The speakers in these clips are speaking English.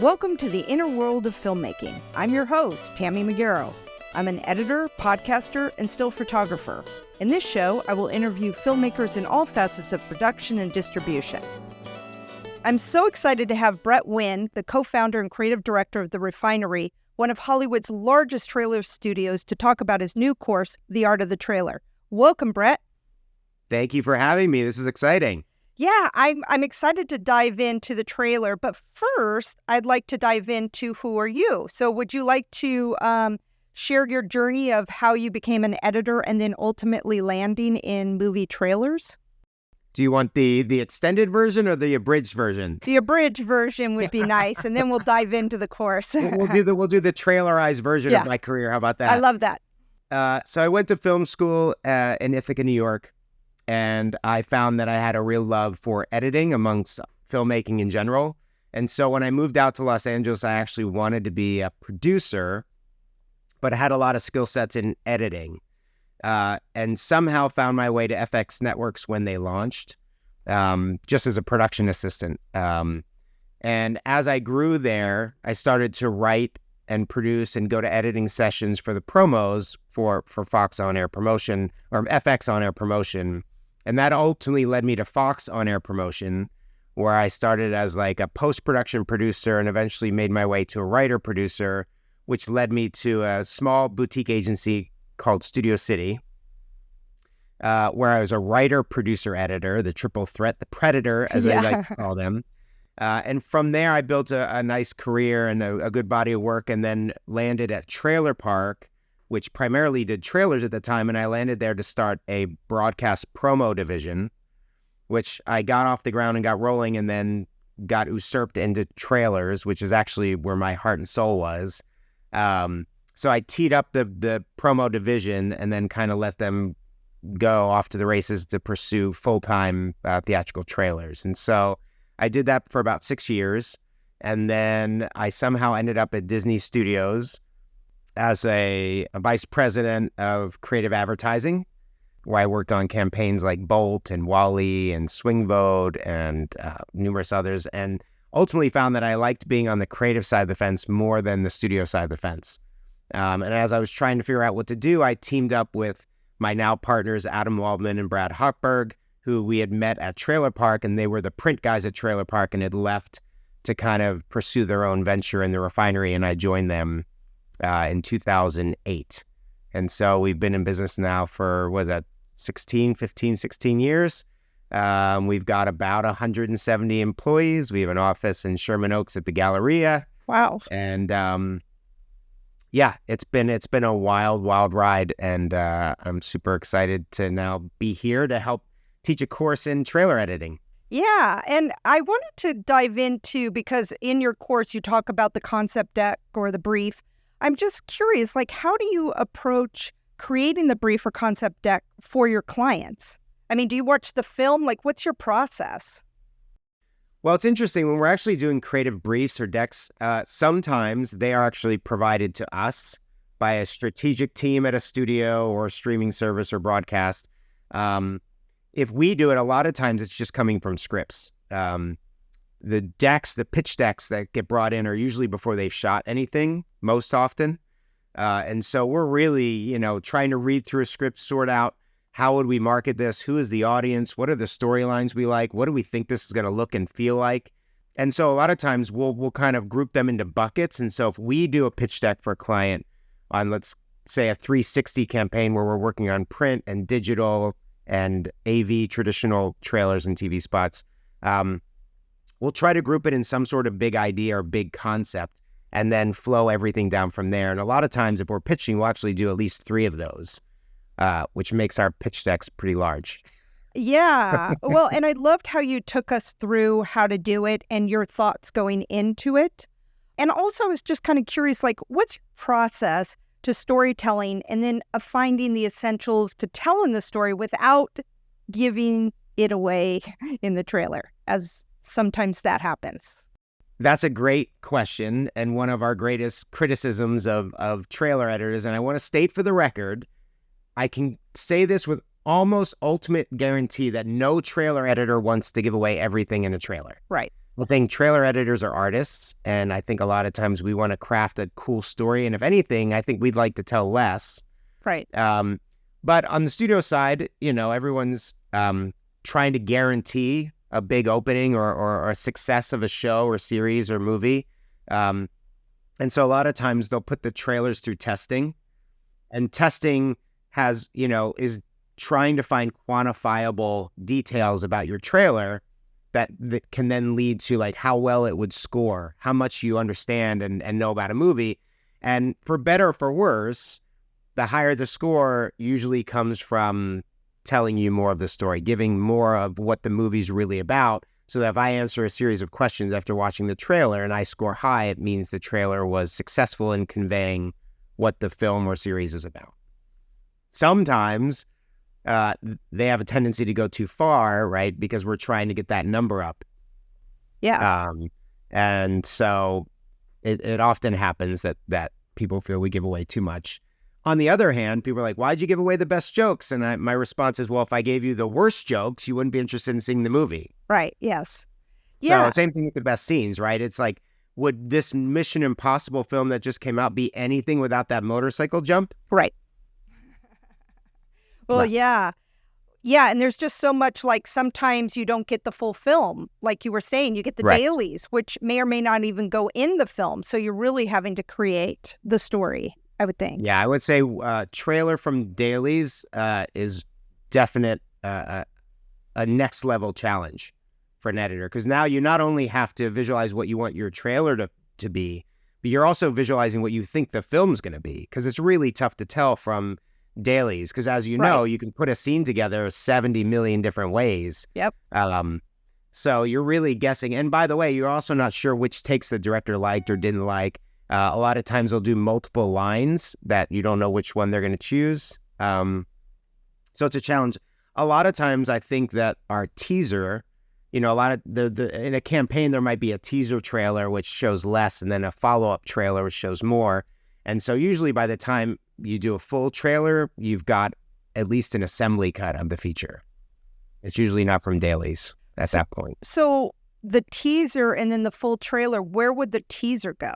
Welcome to the inner world of filmmaking. I'm your host, Tammy Magaro. I'm an editor, podcaster, and still photographer. In this show, I will interview filmmakers in all facets of production and distribution. I'm so excited to have Brett Winn, the co-founder and creative director of the Refinery, one of Hollywood's largest trailer studios, to talk about his new course, The Art of the Trailer. Welcome, Brett. Thank you for having me. This is exciting. Yeah, I'm excited to dive into the trailer, but first, I'd like to dive into who are you? So would you like to share your journey of how you became an editor and then ultimately landing in movie trailers? Do you want the extended version or the abridged version? The abridged version would be nice, and then we'll dive into the course. we'll do the trailerized version of my career. How about that? I love that. So I went to film school in Ithaca, New York, and I found that I had a real love for editing amongst filmmaking in general. And so when I moved out to Los Angeles, I actually wanted to be a producer, but I had a lot of skill sets in editing. And somehow found my way to FX Networks when they launched, just as a production assistant. And as I grew there, I started to write and produce and go to editing sessions for the promos for Fox on-air promotion or FX on-air promotion. And that ultimately led me to Fox on-air promotion, where I started as like a post-production producer and eventually made my way to a writer-producer, which led me to a small boutique agency called Studio City, where I was a writer, producer, editor, the triple threat, the predator, as I like to call them. And from there, I built a nice career and a good body of work, and then landed at Trailer Park, which primarily did trailers at the time. And I landed there to start a broadcast promo division, which I got off the ground and got rolling, and then got usurped into trailers, which is actually where my heart and soul was. So I teed up the promo division and then kind of let them go off to the races to pursue full-time theatrical trailers. And so I did that for about 6 years. And then I somehow ended up at Disney Studios as a vice president of creative advertising, where I worked on campaigns like Bolt and Wall-E and Swing Vote and numerous others, and ultimately found that I liked being on the creative side of the fence more than the studio side of the fence. And as I was trying to figure out what to do, I teamed up with my now partners, Adam Waldman and Brad Hochberg, who we had met at Trailer Park, and they were the print guys at Trailer Park and had left to kind of pursue their own venture in the Refinery, and I joined them in 2008. And so we've been in business now for, 16 years. We've got about 170 employees. We have an office in Sherman Oaks at the Galleria. Wow. And it's been a wild ride, and I'm super excited to now be here to help teach a course in trailer editing. Yeah, and I wanted to dive into, because in your course you talk about the concept deck or the brief. I'm just curious, like, how do you approach creating the brief or concept deck for your clients? I mean, do you watch the film? Like, what's your process? Well, it's interesting. When we're actually doing creative briefs or decks, sometimes they are actually provided to us by a strategic team at a studio or a streaming service or broadcast. If we do it, a lot of times it's just coming from scripts. The pitch decks that get brought in are usually before they've shot anything, most often. And so we're really, trying to read through a script, sort out how would we market this? Who is the audience? What are the storylines we like? What do we think this is going to look and feel like? And so a lot of times we'll kind of group them into buckets. And so if we do a pitch deck for a client on, let's say, a 360 campaign where we're working on print and digital and AV, traditional trailers and TV spots, we'll try to group it in some sort of big idea or big concept and then flow everything down from there. And a lot of times if we're pitching, we'll actually do at least 3 of those, which makes our pitch decks pretty large. Yeah. Well, and I loved how you took us through how to do it and your thoughts going into it. And also I was just kind of curious, like, what's your process to storytelling and then finding the essentials to telling the story without giving it away in the trailer, as sometimes that happens? That's a great question, and one of our greatest criticisms of trailer editors. And I want to state for the record, I can say this with almost ultimate guarantee that no trailer editor wants to give away everything in a trailer. Right. I think trailer editors are artists, and I think a lot of times we want to craft a cool story. And if anything, I think we'd like to tell less. Right. But on the studio side, everyone's trying to guarantee a big opening or a success of a show or series or movie. And so a lot of times they'll put the trailers through testing, and testing has, is trying to find quantifiable details about your trailer that can then lead to like how well it would score, how much you understand and know about a movie. And for better or for worse, the higher the score usually comes from telling you more of the story, giving more of what the movie's really about. So that if I answer a series of questions after watching the trailer and I score high, it means the trailer was successful in conveying what the film or series is about. Sometimes they have a tendency to go too far, right? Because we're trying to get that number up. Yeah. And so it often happens that people feel we give away too much. On the other hand, people are like, why'd you give away the best jokes? And my response is, well, if I gave you the worst jokes, you wouldn't be interested in seeing the movie. Right. Yes. Yeah. So same thing with the best scenes, right? It's like, would this Mission Impossible film that just came out be anything without that motorcycle jump? Right. Well, Right. yeah. Yeah. And there's just so much, like, sometimes you don't get the full film. Like you were saying, you get the Right. dailies, which may or may not even go in the film. So you're really having to create the story, I would think. Yeah, I would say trailer from dailies is definite a next level challenge for an editor, because now you not only have to visualize what you want your trailer to be, but you're also visualizing what you think the film's going to be, because it's really tough to tell from dailies, because as you know, you can put a scene together 70 million different ways. Yep. So you're really guessing. And by the way, you're also not sure which takes the director liked or didn't like. A lot of times they'll do multiple lines that you don't know which one they're going to choose. So it's a challenge. A lot of times I think that our teaser, a lot of in a campaign, there might be a teaser trailer, which shows less, and then a follow-up trailer, which shows more. And so usually by the time you do a full trailer, you've got at least an assembly cut of the feature. It's usually not from dailies at that point. So the teaser and then the full trailer, where would the teaser go?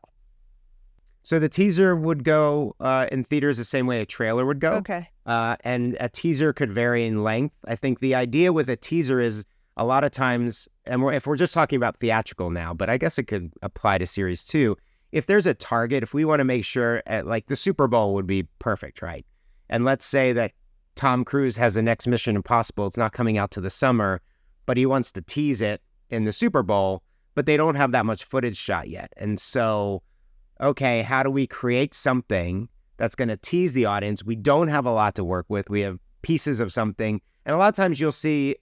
So the teaser would go in theaters the same way a trailer would go. Okay. And a teaser could vary in length. I think the idea with a teaser is a lot of times, and if we're just talking about theatrical now, but I guess it could apply to series too. If there's a target, if we want to make sure, like the Super Bowl would be perfect, right? And let's say that Tom Cruise has the next Mission Impossible. It's not coming out to the summer, but he wants to tease it in the Super Bowl, but they don't have that much footage shot yet. And so, okay, how do we create something that's going to tease the audience? We don't have a lot to work with. We have pieces of something. And a lot of times you'll see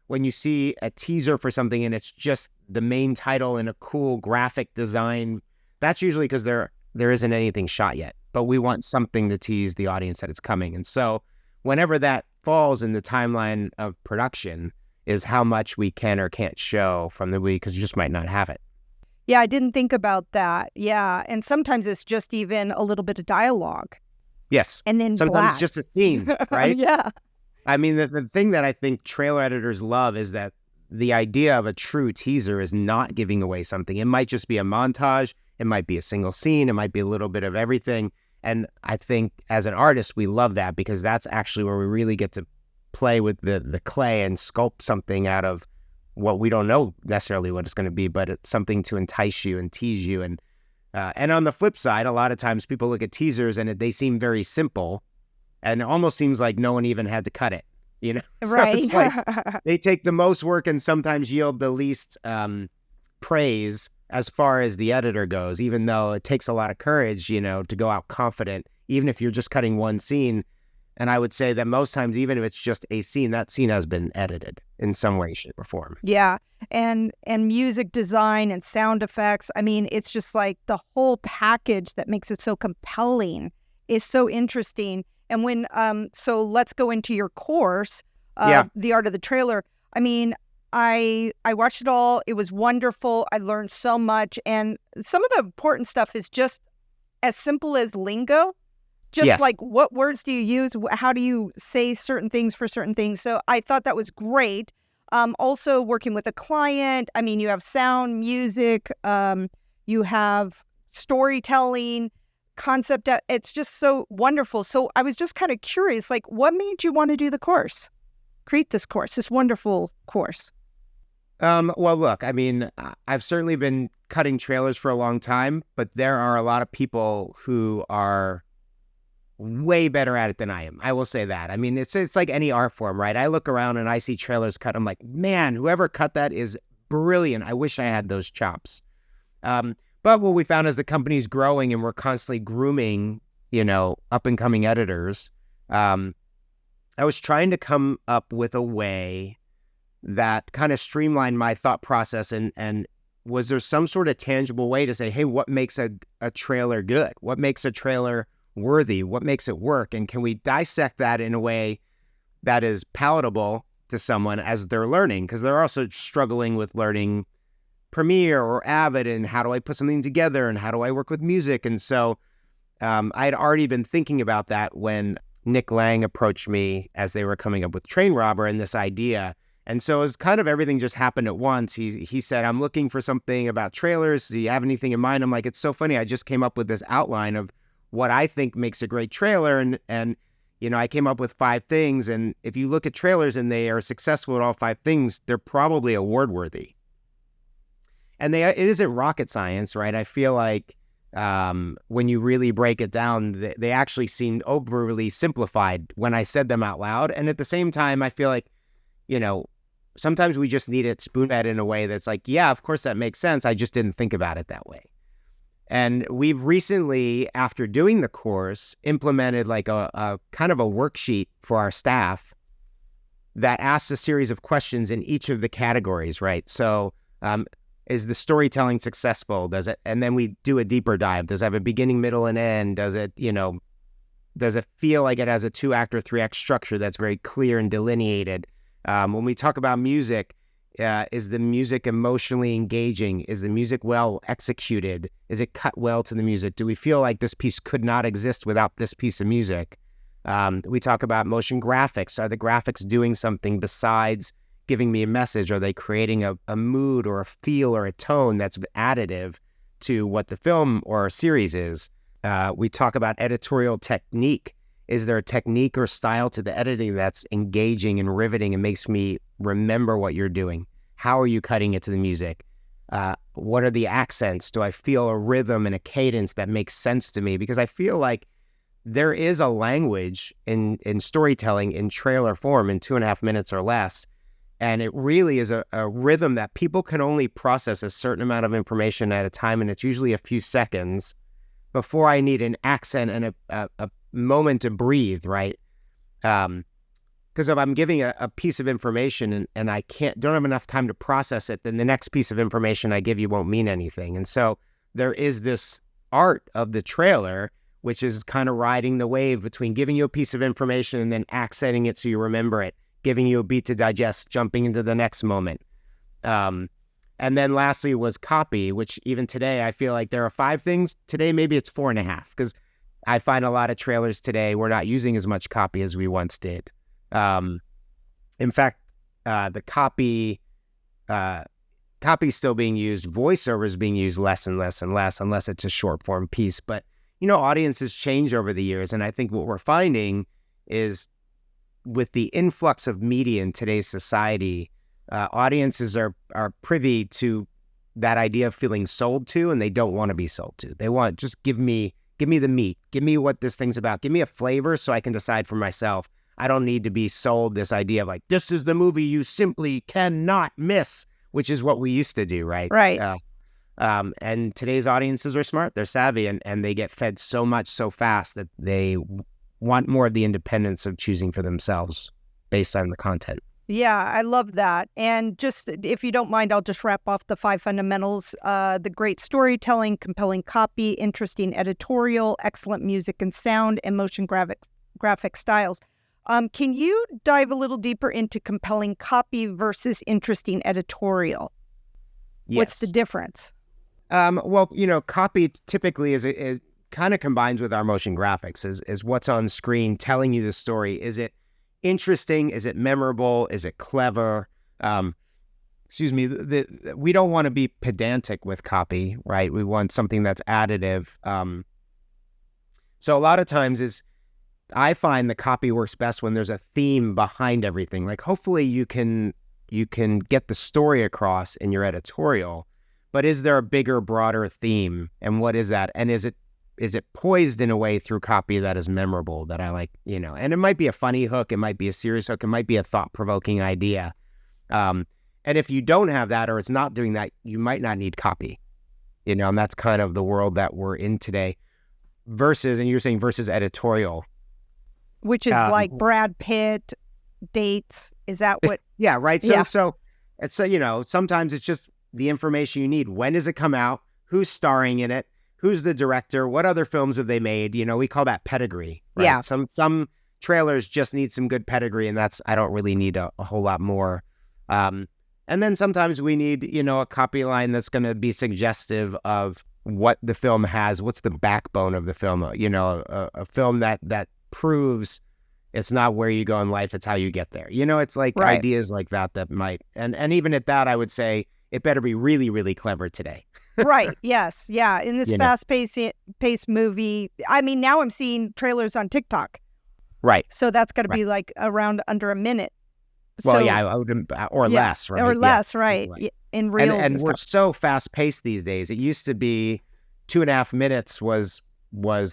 when you see a teaser for something and it's just the main title and a cool graphic design, that's usually because there isn't anything shot yet. But we want something to tease the audience that it's coming. And so whenever that falls in the timeline of production is how much we can or can't show from the movie, because you just might not have it. Yeah, I didn't think about that. Yeah. And sometimes it's just even a little bit of dialogue. Yes. And then sometimes black. it's just a scene, right? Yeah. I mean, the thing that I think trailer editors love is that the idea of a true teaser is not giving away something. It might just be a montage. It might be a single scene. It might be a little bit of everything. And I think as an artist, we love that, because that's actually where we really get to play with the clay and sculpt something out of what we don't know necessarily what it's going to be, but it's something to entice you and tease you. And on the flip side, a lot of times people look at teasers and they seem very simple, and it almost seems like no one even had to cut it, Right. So it's like they take the most work and sometimes yield the least praise as far as the editor goes, even though it takes a lot of courage, to go out confident, even if you're just cutting one scene. And I would say that most times, even if it's just a scene, that scene has been edited in some way, shape, or form. Yeah. And music design and sound effects. I mean, it's just like the whole package that makes it so compelling is so interesting. And when, so let's go into your course, The Art of the Trailer. I mean, I watched it all. It was wonderful. I learned so much. And some of the important stuff is just as simple as lingo. Just like, what words do you use? How do you say certain things for certain things? So I thought that was great. Also working with a client. I mean, you have sound, music, you have storytelling, concept. It's just so wonderful. So I was just kind of curious, like, what made you want to do the course, create this course, this wonderful course? Well, look, I mean, I've certainly been cutting trailers for a long time, but there are a lot of people who are way better at it than I am. I will say that. I mean, it's like any art form, right? I look around and I see trailers cut. I'm like, man, whoever cut that is brilliant. I wish I had those chops. But what we found is the company's growing and we're constantly grooming, up and coming editors. I was trying to come up with a way that kind of streamlined my thought process and was there some sort of tangible way to say, hey, what makes a trailer good? What makes a trailer worthy? What makes it work? And can we dissect that in a way that is palatable to someone as they're learning? Because they're also struggling with learning Premiere or Avid and how do I put something together and how do I work with music? And so I had already been thinking about that when Nick Lang approached me as they were coming up with Train Robber and this idea. And so it was kind of everything just happened at once. He said, I'm looking for something about trailers. Do you have anything in mind? I'm like, it's so funny. I just came up with this outline of what I think makes a great trailer. And I came up with 5 things. And if you look at trailers and they are successful at all 5 things, they're probably award worthy. And it isn't rocket science, right? I feel like when you really break it down, they actually seemed overly simplified when I said them out loud. And at the same time, I feel like, sometimes we just need it spoon-fed in a way that's like, yeah, of course that makes sense. I just didn't think about it that way. And we've recently, after doing the course, implemented like a kind of a worksheet for our staff that asks a series of questions in each of the categories, right? So is the storytelling successful? Does it? And then we do a deeper dive. Does it have a beginning, middle, and end? Does it feel like it has a 2-act or 3-act structure that's very clear and delineated? When we talk about music, is the music emotionally engaging? Is the music well executed? Is it cut well to the music? Do we feel like this piece could not exist without this piece of music? We talk about motion graphics. Are the graphics doing something besides giving me a message? Are they creating a mood or a feel or a tone that's additive to what the film or series is? We talk about editorial technique. Is there a technique or style to the editing that's engaging and riveting and makes me remember what you're doing? How are you cutting it to the music? What are the accents? Do I feel a rhythm and a cadence that makes sense to me? Because I feel like there is a language in storytelling in trailer form in 2.5 minutes or less. And it really is a rhythm that people can only process a certain amount of information at a time. And it's usually a few seconds before I need an accent and a moment to breathe, right? Because if I'm giving a piece of information and I don't have enough time to process it, then the next piece of information I give you won't mean anything. And so there is this art of the trailer, which is kind of riding the wave between giving you a piece of information and then accenting it so you remember it, giving you a beat to digest, jumping into the next moment. And then lastly was copy, which even today, I feel like there are 5 things. Today, maybe it's 4.5, because I find a lot of trailers today, we're not using as much copy as we once did. In fact, the copy is still being used. Voiceover is being used less and less and less, unless it's a short form piece. But, audiences change over the years. And I think what we're finding is with the influx of media in today's society, audiences are privy to that idea of feeling sold to, and they don't want to be sold to. They want, just give me the meat. Give me what this thing's about. Give me a flavor so I can decide for myself. I don't need to be sold this idea of like, this is the movie you simply cannot miss, which is what we used to do, right? Right. And today's audiences are smart. They're savvy, and they get fed so much so fast that they want more of the independence of choosing for themselves based on the content. Yeah, I love that. And just, if you don't mind, I'll just wrap off the 5 fundamentals. The great storytelling, compelling copy, interesting editorial, excellent music and sound, and motion graphic styles. Can you dive a little deeper into compelling copy versus interesting editorial? Yes. What's the difference? Well, copy typically it kind of combines with our motion graphics, is what's on screen telling you the story. Is it interesting? Is it memorable? Is it clever? excuse me, we don't want to be pedantic with copy, right? We want something that's additive. So a lot of times I find the copy works best when there's a theme behind everything. Like hopefully you can get the story across in your editorial, but is there a bigger, broader theme? And what is that? And is it poised in a way through copy that is memorable, that I like, and it might be a funny hook, it might be a serious hook, it might be a thought-provoking idea. And if you don't have that, or it's not doing that, you might not need copy, and that's kind of the world that we're in today versus editorial. Which is like Brad Pitt dates. Is that what? Yeah, right. So it's, sometimes it's just the information you need. When does it come out? Who's starring in it? Who's the director? What other films have they made? We call that pedigree, right? Yeah. Some trailers just need some good pedigree, and I don't really need a whole lot more. And then sometimes we need, a copy line that's going to be suggestive of what the film has, what's the backbone of the film, a film that proves it's not where you go in life, it's how you get there. It's like right. Ideas like that might, and even at that, I would say it better be really, really clever today. Right. Yes. Yeah. In this fast-paced movie, I mean, now I'm seeing trailers on TikTok. Right. So that's got to be like around under a minute. Well, I would, less, right? Or less, right? In reels and we're so fast-paced these days. It used to be 2.5 minutes was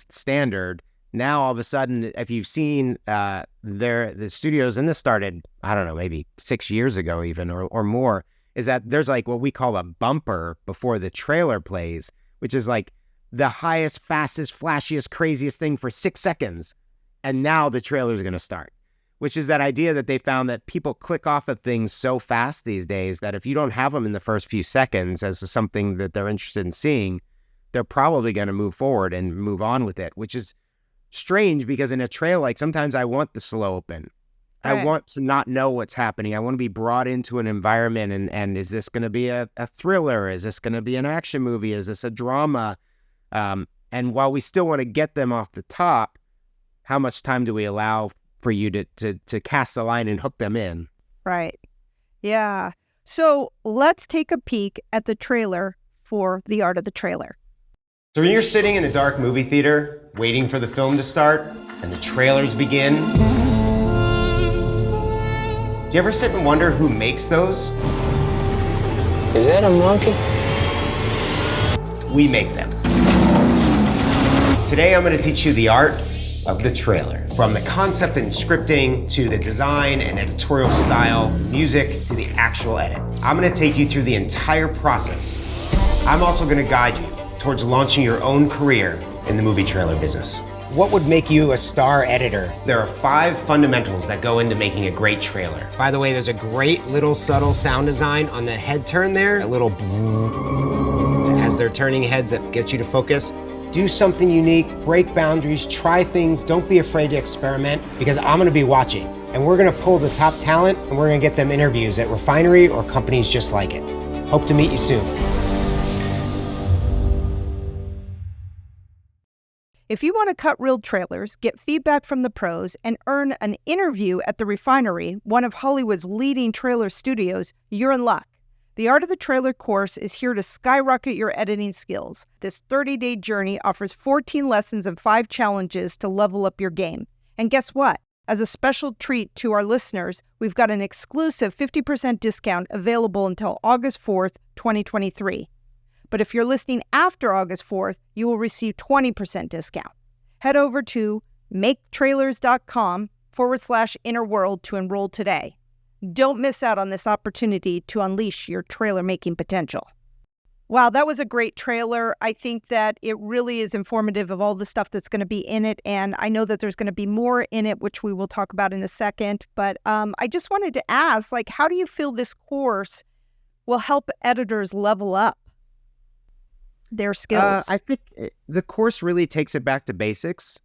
standard. Now all of a sudden, if you've seen the studios, and this started, I don't know, maybe 6 years ago even or more, is that there's like what we call a bumper before the trailer plays, which is like the highest, fastest, flashiest, craziest thing for 6 seconds. And now the trailer is going to start, which is that idea that they found that people click off of things so fast these days that if you don't have them in the first few seconds as something that they're interested in seeing, they're probably going to move forward and move on with it, which is strange because in a trailer, like sometimes I want the slow open. Right. I want to not know what's happening. I want to be brought into an environment and is this going to be a thriller? Is this going to be an action movie? Is this a drama? And while we still want to get them off the top, how much time do we allow for you to cast the line and hook them in? Right. Yeah. So let's take a peek at the trailer for The Art of the Trailer. So when you're sitting in a dark movie theater, waiting for the film to start, and the trailers begin, do you ever sit and wonder who makes those? Is that a monkey? We make them. Today I'm going to teach you the art of the trailer. From the concept and scripting, to the design and editorial style, music, to the actual edit. I'm going to take you through the entire process. I'm also going to guide you towards launching your own career in the movie trailer business. What would make you a star editor? There are 5 fundamentals that go into making a great trailer. By the way, there's a great little subtle sound design on the head turn there, a little as they're turning heads that gets you to focus. Do something unique, break boundaries, try things, don't be afraid to experiment, because I'm gonna be watching. And we're gonna pull the top talent and we're gonna get them interviews at Refinery or companies just like it. Hope to meet you soon. If you want to cut real trailers, get feedback from the pros, and earn an interview at the Refinery, one of Hollywood's leading trailer studios, you're in luck. The Art of the Trailer course is here to skyrocket your editing skills. This 30-day journey offers 14 lessons and 5 challenges to level up your game. And guess what? As a special treat to our listeners, we've got an exclusive 50% discount available until August 4th, 2023. But if you're listening after August 4th, you will receive 20% discount. Head over to maketrailers.com/innerworld to enroll today. Don't miss out on this opportunity to unleash your trailer making potential. Wow, that was a great trailer. I think that it really is informative of all the stuff that's going to be in it. And I know that there's going to be more in it, which we will talk about in a second. But I just wanted to ask, how do you feel this course will help editors level up their skills? I think the course really takes it back to basics,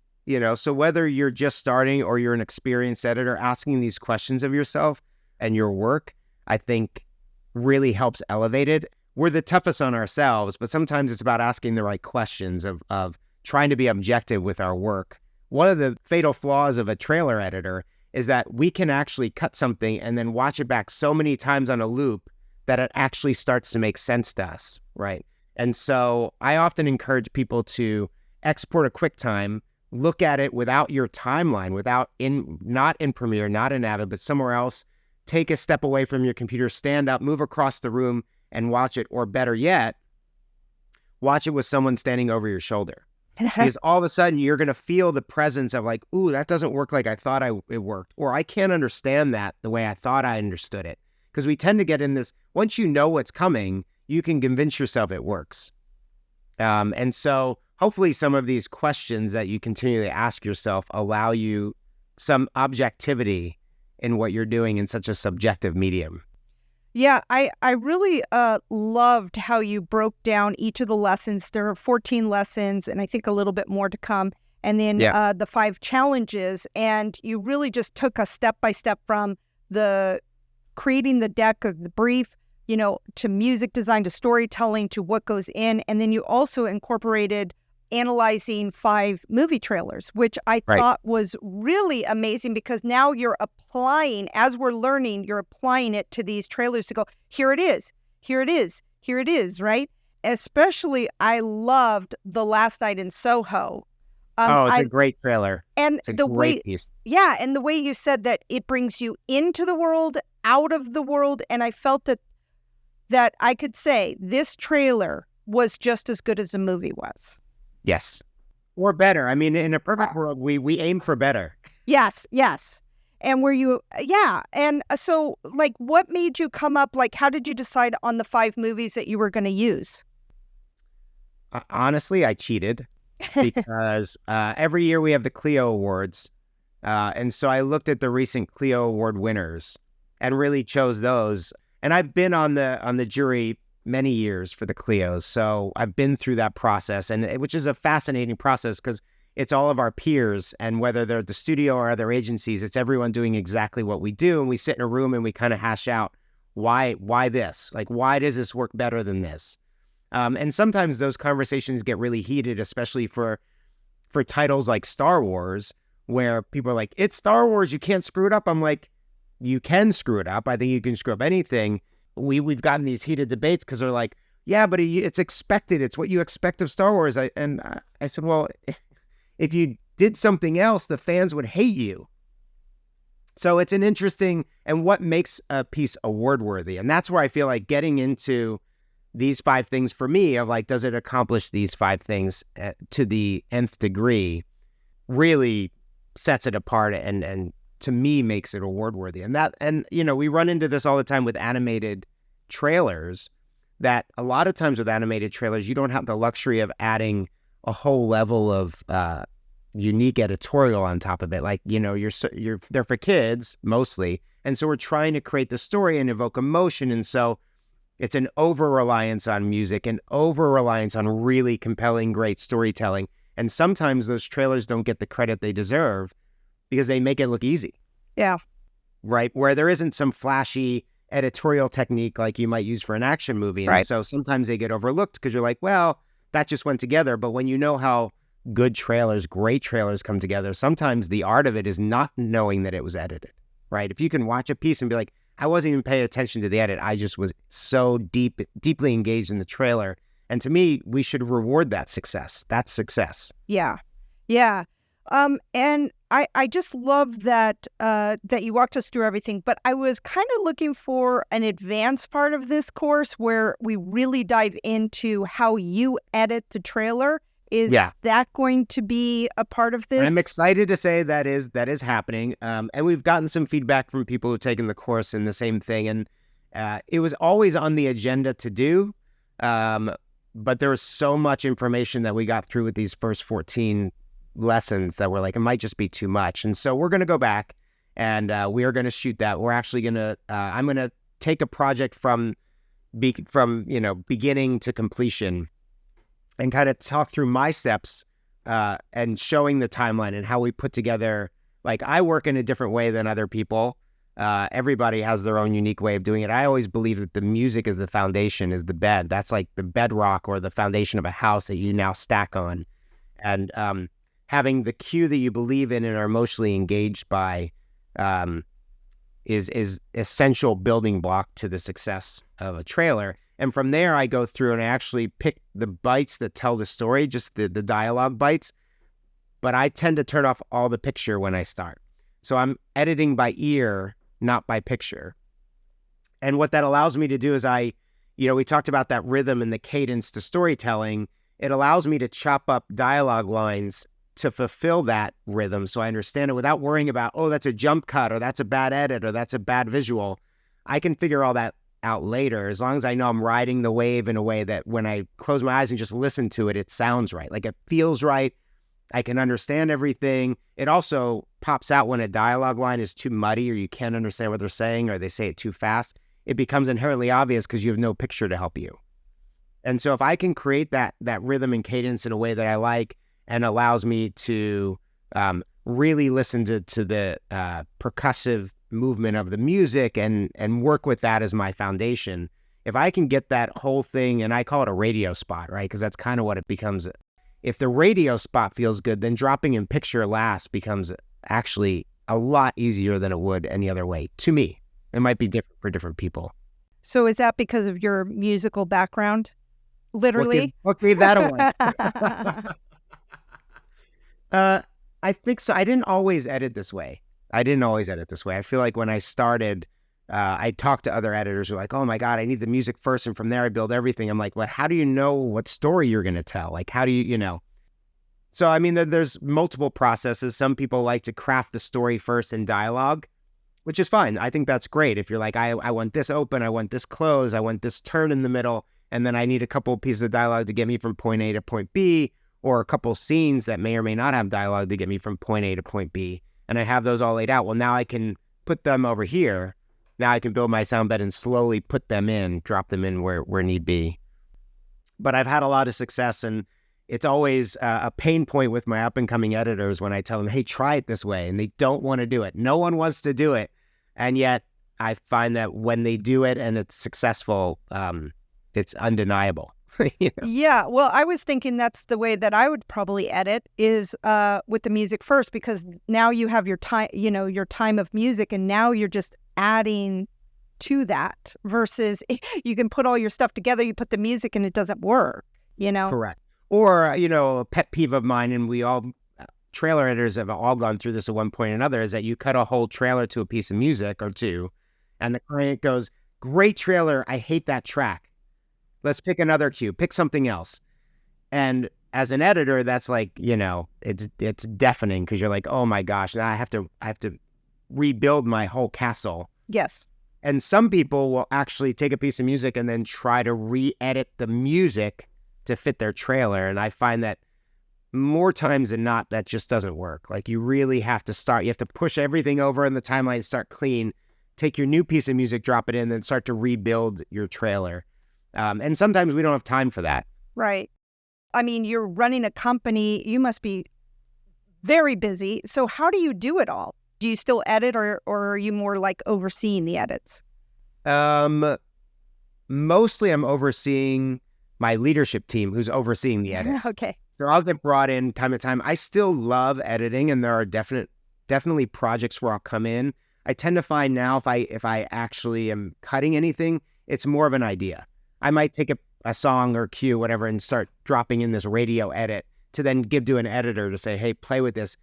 so whether you're just starting or you're an experienced editor, asking these questions of yourself and your work, I think really helps elevate it. We're the toughest on ourselves, but sometimes it's about asking the right questions of trying to be objective with our work. One of the fatal flaws of a trailer editor is that we can actually cut something and then watch it back so many times on a loop that it actually starts to make sense to us, right? And so I often encourage people to export a QuickTime, look at it without your timeline, not in Premiere, not in Avid, but somewhere else. Take a step away from your computer, stand up, move across the room and watch it. Or better yet, watch it with someone standing over your shoulder. Because all of a sudden you're going to feel the presence of like, ooh, that doesn't work like I thought it worked. Or I can't understand that the way I thought I understood it. Because we tend to get in this, once you know what's coming, you can convince yourself it works. And so hopefully some of these questions that you continually ask yourself allow you some objectivity in what you're doing in such a subjective medium. Yeah, I really loved how you broke down each of the lessons. There are 14 lessons, and I think a little bit more to come. And then the 5 challenges. And you really just took us step by step from the creating the deck of the brief, to music design, to storytelling, to what goes in. And then you also incorporated analyzing 5 movie trailers, which I thought was really amazing, because now you're applying, as we're learning, you're applying it to these trailers to go, here it is, here it is, here it is, right? Especially, I loved The Last Night in Soho. It's a great trailer. And it's a the great way, piece. Yeah, and the way you said that it brings you into the world, out of the world, and I felt that I could say this trailer was just as good as the movie was. Yes. Or better. I mean, in a perfect world, we aim for better. Yes. And and so, like, what made you come up, like, how did you decide on the 5 movies that you were going to use? Honestly, I cheated because every year we have the Clio Awards. And so I looked at the recent Clio Award winners and really chose those. And I've been on the jury many years for the Clios, so I've been through that process, which is a fascinating process because it's all of our peers, and whether they're the studio or other agencies, it's everyone doing exactly what we do, and we sit in a room and we kind of hash out why this, like, why does this work better than this? And sometimes those conversations get really heated, especially for titles like Star Wars, where people are like, it's Star Wars, you can't screw it up. I'm like, you can screw it up. I think you can screw up anything. We've gotten these heated debates because they're like, yeah, but it's expected. It's what you expect of Star Wars. I said, well, if you did something else, the fans would hate you. So it's an interesting, and what makes a piece award worthy. And that's where I feel like getting into these 5 things for me of like, does it accomplish these 5 things to the nth degree, really sets it apart and to me makes it award worthy. And we run into this all the time with animated trailers, that a lot of times with animated trailers, you don't have the luxury of adding a whole level of unique editorial on top of it. Like, they're for kids mostly. And so we're trying to create the story and evoke emotion. And so it's an over-reliance on music and over-reliance on really compelling, great storytelling. And sometimes those trailers don't get the credit they deserve because they make it look easy. Yeah. Right? Where there isn't some flashy editorial technique like you might use for an action movie. And so sometimes they get overlooked because you're like, well, that just went together. But when you know how good trailers, great trailers come together, sometimes the art of it is not knowing that it was edited, right? If you can watch a piece and be like, I wasn't even paying attention to the edit, I just was so deeply engaged in the trailer. And to me, we should reward that success. That's success. Yeah. And I just love that that you walked us through everything, but I was kind of looking for an advanced part of this course where we really dive into how you edit the trailer. Is that going to be a part of this? I'm excited to say that is happening. And we've gotten some feedback from people who've taken the course in the same thing. And it was always on the agenda to do. But there was so much information that we got through with these first 14 lessons that we're like, it might just be too much. And so we're going to go back and we are going to shoot that. We're actually going to, I'm going to take a project from beginning to completion and kind of talk through my steps and showing the timeline and how we put together, like, I work in a different way than other people. Everybody has their own unique way of doing it. I always believe that the music is the foundation, is the bed. That's like the bedrock or the foundation of a house that you now stack on. And having the cue that you believe in and are emotionally engaged by is essential building block to the success of a trailer. And from there, I go through and I actually pick the bites that tell the story, just the dialogue bites. But I tend to turn off all the picture when I start. So I'm editing by ear, not by picture. And what that allows me to do is we talked about that rhythm and the cadence to storytelling. It allows me to chop up dialogue lines to fulfill that rhythm so I understand it without worrying about, oh, that's a jump cut or that's a bad edit or that's a bad visual. I can figure all that out later as long as I know I'm riding the wave in a way that when I close my eyes and just listen to it, it sounds right. Like it feels right. I can understand everything. It also pops out when a dialogue line is too muddy or you can't understand what they're saying or they say it too fast. It becomes inherently obvious because you have no picture to help you. And so if I can create that rhythm and cadence in a way that I like and allows me to really listen to the percussive movement of the music and work with that as my foundation, if I can get that whole thing, and I call it a radio spot, right? Because that's kind of what it becomes. If the radio spot feels good, then dropping in picture last becomes actually a lot easier than it would any other way to me. It might be different for different people. So is that because of your musical background? Literally? We'll leave that away. I think so. I didn't always edit this way. I feel like when I started, I talked to other editors who were like, oh my God, I need the music first. And from there, I build everything. I'm like, well, how do you know what story you're going to tell? Like, how do you know? So, I mean, there's multiple processes. Some people like to craft the story first in dialogue, which is fine. I think that's great. If you're like, I want this open, I want this close, I want this turn in the middle, and then I need a couple of pieces of dialogue to get me from point A to point B, or a couple scenes that may or may not have dialogue to get me from point A to point B, and I have those all laid out. Well, now I can put them over here. Now I can build my sound bed and slowly put them in, drop them in where need be. But I've had a lot of success, and it's always a pain point with my up-and-coming editors when I tell them, hey, try it this way, and they don't want to do it. No one wants to do it. And yet I find that when they do it and it's successful, it's undeniable. You know? Yeah, well, I was thinking that's the way that I would probably edit is with the music first, because now you have your time, your time of music, and now you're just adding to that versus you can put all your stuff together, you put the music and it doesn't work, Correct. Or, a pet peeve of mine, and we all, trailer editors have all gone through this at one point or another, is that you cut a whole trailer to a piece of music or two, and the client goes, great trailer, I hate that track. Let's pick another cue, pick something else. And as an editor, that's like, it's deafening because you're like, oh my gosh, now I have to rebuild my whole castle. Yes. And some people will actually take a piece of music and then try to re-edit the music to fit their trailer. And I find that more times than not, that just doesn't work. Like you really have to push everything over in the timeline, start clean, take your new piece of music, drop it in, then start to rebuild your trailer. And sometimes we don't have time for that. Right. I mean, you're running a company, you must be very busy. So how do you do it all? Do you still edit or are you more like overseeing the edits? Mostly I'm overseeing my leadership team who's overseeing the edits. Okay. So I'll get brought in time to time. I still love editing, and there are definitely projects where I'll come in. I tend to find now if I actually am cutting anything, it's more of an idea. I might take a song or cue, whatever, and start dropping in this radio edit to then give to an editor to say, hey, play with this.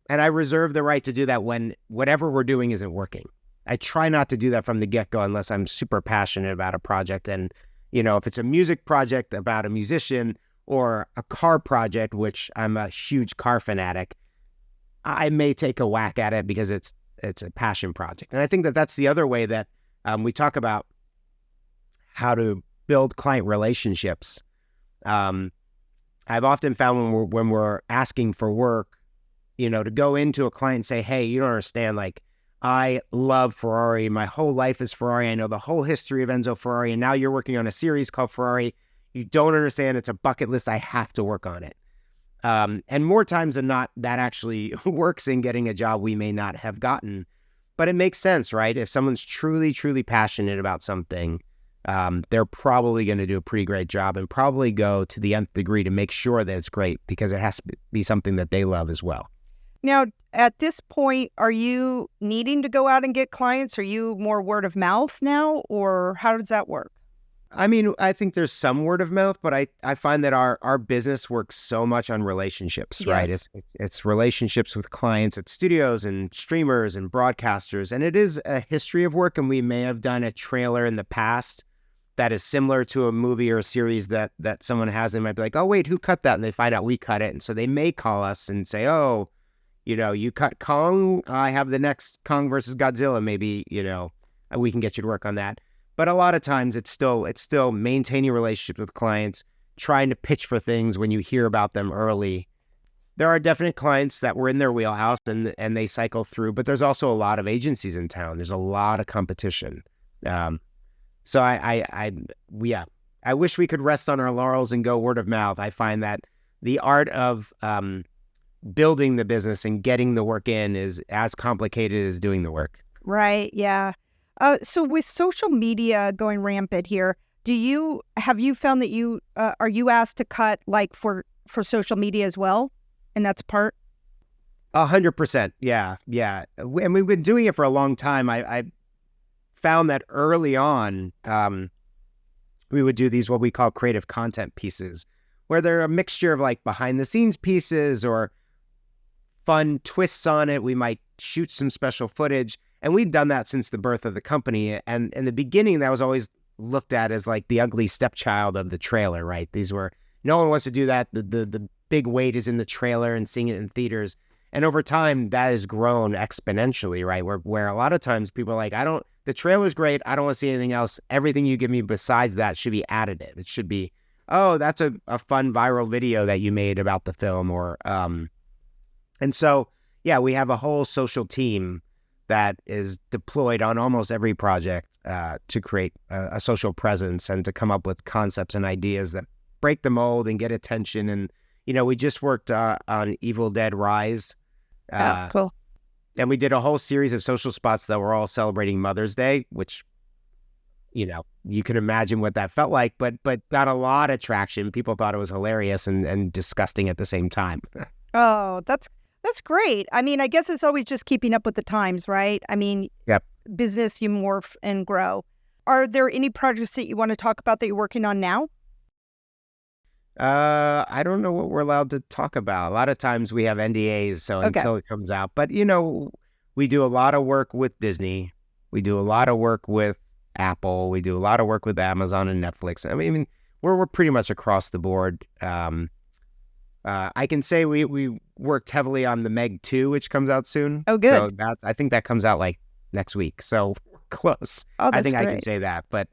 And I reserve the right to do that when whatever we're doing isn't working. I try not to do that from the get-go unless I'm super passionate about a project. And, if it's a music project about a musician or a car project, which I'm a huge car fanatic, I may take a whack at it because it's a passion project. And I think that that's the other way that we talk about how to build client relationships. I've often found when we're asking for work, to go into a client and say, hey, you don't understand, like, I love Ferrari. My whole life is Ferrari. I know the whole history of Enzo Ferrari, and now you're working on a series called Ferrari. You don't understand. It's a bucket list. I have to work on it. And more times than not, that actually works in getting a job we may not have gotten. But it makes sense, right? If someone's truly, truly passionate about something, they're probably going to do a pretty great job and probably go to the nth degree to make sure that it's great because it has to be something that they love as well. Now, at this point, are you needing to go out and get clients? Are you more word of mouth now, or how does that work? I mean, I think there's some word of mouth, but I find that our business works so much on relationships, right? Yes. It's relationships with clients at studios and streamers and broadcasters. And it is a history of work. And we may have done a trailer in the past that is similar to a movie or a series that someone has. They might be like, oh, wait, who cut that? And they find out we cut it. And so they may call us and say, oh, you cut Kong. I have the next Kong versus Godzilla. Maybe, we can get you to work on that. But a lot of times it's still maintaining relationships with clients, trying to pitch for things when you hear about them early. There are definite clients that were in their wheelhouse and they cycle through, but there's also a lot of agencies in town. There's a lot of competition. So I wish we could rest on our laurels and go word of mouth. I find that the art of building the business and getting the work in is as complicated as doing the work. Right. Yeah. So with social media going rampant here, have you found that are you asked to cut like for social media as well? And that's part? 100%. Yeah. Yeah. And we've been doing it for a long time. I found that early on, we would do these, what we call creative content pieces, where they're a mixture of like behind the scenes pieces or fun twists on it. We might shoot some special footage. And we've done that since the birth of the company. And in the beginning, that was always looked at as like the ugly stepchild of the trailer, right? No one wants to do that. The big weight is in the trailer and seeing it in theaters. And over time, that has grown exponentially, right? Where a lot of times people are like, the trailer's great. I don't want to see anything else. Everything you give me besides that should be additive. It should be, oh, that's a fun viral video that you made about the film. And so, yeah, we have a whole social team that is deployed on almost every project to create a social presence and to come up with concepts and ideas that break the mold and get attention. And, we just worked on Evil Dead Rise. Cool. And we did a whole series of social spots that were all celebrating Mother's Day, which, you can imagine what that felt like, but got a lot of traction. People thought it was hilarious and disgusting at the same time. Oh, that's great. I mean, I guess it's always just keeping up with the times, right? I mean, yep. Business, you morph and grow. Are there any projects that you want to talk about that you're working on now? I don't know what we're allowed to talk about. A lot of times we have NDAs, so until it comes out. But, we do a lot of work with Disney. We do a lot of work with Apple. We do a lot of work with Amazon and Netflix. I mean, we're pretty much across the board. I can say we worked heavily on the Meg 2, which comes out soon. Oh, good. So I think that comes out like next week. So we're close. Oh, that's I think great. I can say that. But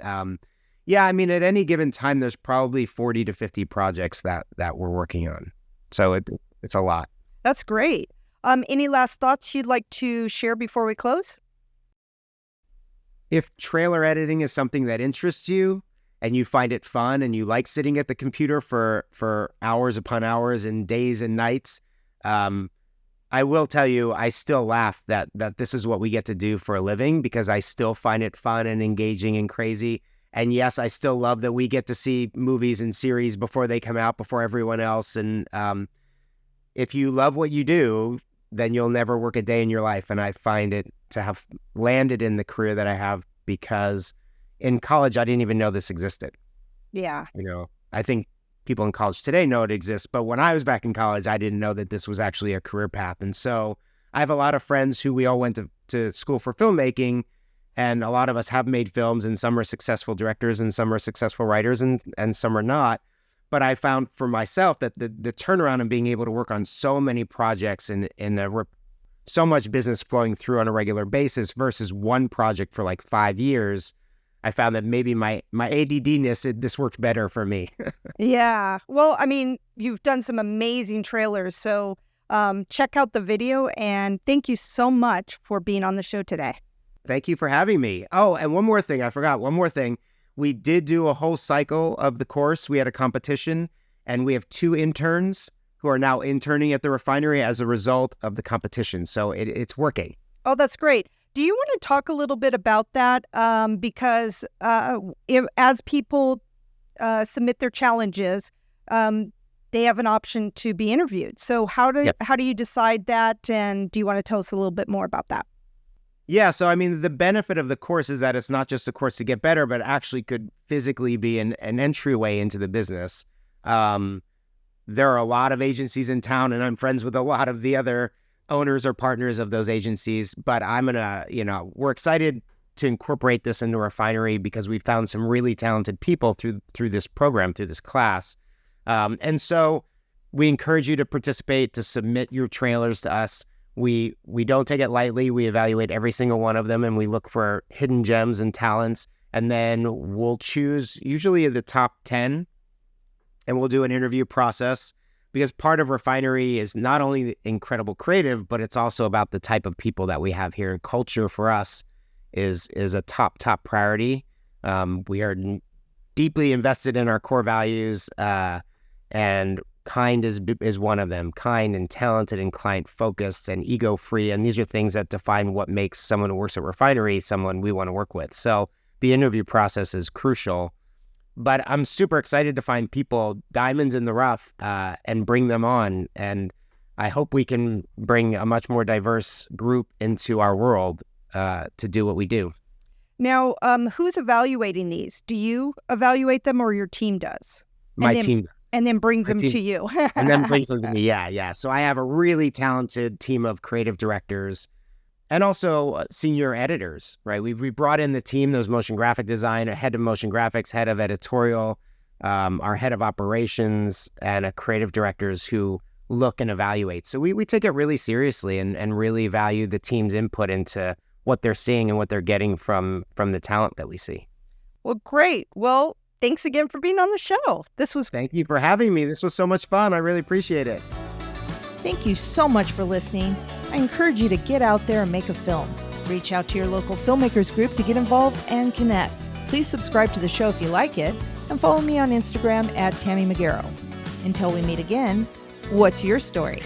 yeah, I mean, at any given time, there's probably 40 to 50 projects that we're working on. So it's a lot. That's great. Any last thoughts you'd like to share before we close? If trailer editing is something that interests you, and you find it fun and you like sitting at the computer for hours upon hours and days and nights, I will tell you, I still laugh that this is what we get to do for a living because I still find it fun and engaging and crazy. And yes, I still love that we get to see movies and series before they come out, before everyone else. And if you love what you do, then you'll never work a day in your life. And I find it to have landed in the career that I have because in college, I didn't even know this existed. Yeah. I think people in college today know it exists, but when I was back in college, I didn't know that this was actually a career path. And so I have a lot of friends who we all went to school for filmmaking, and a lot of us have made films, and some are successful directors and some are successful writers and some are not. But I found for myself that the turnaround and being able to work on so many projects and so much business flowing through on a regular basis versus one project for like 5 years, I found that maybe my ADD-ness, this worked better for me. Yeah. Well, I mean, you've done some amazing trailers. So check out the video. And thank you so much for being on the show today. Thank you for having me. Oh, and one more thing. I forgot one more thing. We did do a whole cycle of the course. We had a competition, and we have 2 interns who are now interning at the Refinery as a result of the competition. So it's working. Oh, that's great. Do you want to talk a little bit about that? Because as people submit their challenges, they have an option to be interviewed. So how do you decide that? And do you want to tell us a little bit more about that? Yeah, so I mean, the benefit of the course is that it's not just a course to get better, but actually could physically be an entryway into the business. There are a lot of agencies in town, and I'm friends with a lot of the other owners or partners of those agencies. But we're excited to incorporate this into Refinery because we found some really talented people through this program, through this class. And so we encourage you to participate, to submit your trailers to us. We don't take it lightly. We evaluate every single one of them, and we look for hidden gems and talents. And then we'll choose usually the top 10, and we'll do an interview process, because part of Refinery is not only incredible creative, but it's also about the type of people that we have here. Culture for us is a top priority. We are deeply invested in our core values, and kind is one of them. Kind and talented and client-focused and ego-free. And these are things that define what makes someone who works at Refinery someone we want to work with. So the interview process is crucial. But I'm super excited to find people, diamonds in the rough, and bring them on. And I hope we can bring a much more diverse group into our world to do what we do. Now, who's evaluating these? Do you evaluate them, or your team does? My team does. And then brings them to you. And then brings them to me, yeah. So I have a really talented team of creative directors and also senior editors, right? We brought in the team, those motion graphic design, a head of motion graphics, head of editorial, our head of operations, and a creative directors who look and evaluate. So we take it really seriously and really value the team's input into what they're seeing and what they're getting from the talent that we see. Well, great. Well, thanks again for being on the show. Thank you for having me. This was so much fun. I really appreciate it. Thank you so much for listening. I encourage you to get out there and make a film. Reach out to your local filmmakers group to get involved and connect. Please subscribe to the show if you like it, and follow me on Instagram at Tammy Magaro. Until we meet again, what's your story?